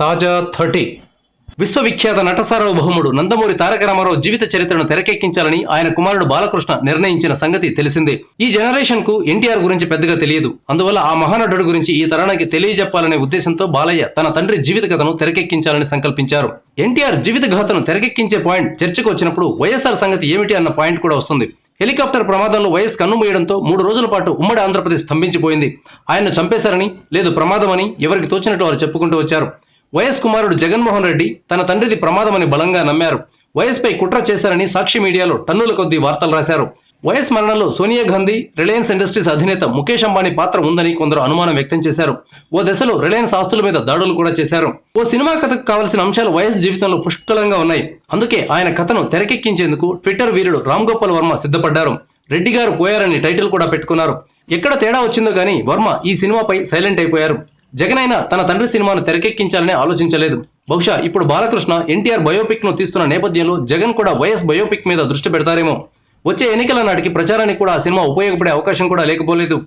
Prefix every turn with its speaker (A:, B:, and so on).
A: తాజా 30 విశ్వవిఖ్యాత నటసార్వభౌముడు నందమూరి తారక రామారావు జీవిత చరిత్రను తెరకెక్కించాలని ఆయన కుమారుడు బాలకృష్ణ నిర్ణయించిన సంగతి తెలిసిందే. ఈ జనరేషన్ కు ఎన్టీఆర్ గురించి పెద్దగా తెలియదు. అందువల్ల ఆ మహానటుడు గురించి ఈ తరానికి తెలియజెప్పాలనే ఉద్దేశంతో బాలయ్య తన తండ్రి జీవిత కథను తెరకెక్కించాలని సంకల్పించారు. ఎన్టీఆర్ జీవిత గాథను తెరకెక్కించే పాయింట్ చర్చకు వచ్చినప్పుడు వైఎస్ఆర్ సంగతి ఏమిటి అన్న పాయింట్ కూడా వస్తుంది. హెలికాప్టర్ ప్రమాదంలో వైఎస్ కన్నుమూయడంతో 3 రోజుల పాటు ఉమ్మడి ఆంధ్రప్రదేశ్ స్తంభించిపోయింది. ఆయన్ను చంపేశారని, లేదు ప్రమాదమని ఎవరికి తోచినట్టు వారు చెప్పుకుంటూ వచ్చారు. వైఎస్ కుమారుడు జగన్మోహన్ రెడ్డి తన తండ్రిది ప్రమాదమని బలంగా నమ్మారు. వైఎస్ పై కుట్ర చేశారని సాక్షి మీడియాలో టన్నుల కొద్దీ వార్తలు రాశారు. వైఎస్ మరణంలో సోనియా గాంధీ, రిలయన్స్ ఇండస్ట్రీస్ అధినేత ముఖేష్ అంబానీ పాత్ర ఉందని కొందరు అనుమానం వ్యక్తం చేశారు. ఓ దశలో రిలయన్స్ ఆస్తుల మీద దాడులు కూడా చేశారు. ఓ సినిమా కథకు కావలసిన అంశాలు వైఎస్ జీవితంలో పుష్కలంగా ఉన్నాయి. అందుకే ఆయన కథను తెరకెక్కించేందుకు ట్విట్టర్ వీరుడు రామ్ గోపాల్ వర్మ సిద్ధపడ్డారు. రెడ్డి గారు పోయారని టైటిల్ కూడా పెట్టుకున్నారు. ఎక్కడ తేడా వచ్చిందో కానీ వర్మ ఈ సినిమాపై సైలెంట్ అయిపోయారు. జగన్ అయినా తన తండ్రి సినిమాను తెరకెక్కించాలని ఆలోచించలేదు. బహుశా ఇప్పుడు బాలకృష్ణ ఎన్టీఆర్ బయోపిక్ ను తీస్తున్న నేపథ్యంలో జగన్ కూడా వైఎస్ బయోపిక్ మీద దృష్టి పెడతారేమో. వచ్చే ఎన్నికల నాటికి ప్రచారానికి కూడా ఆ సినిమా ఉపయోగపడే అవకాశం కూడా లేకపోలేదు.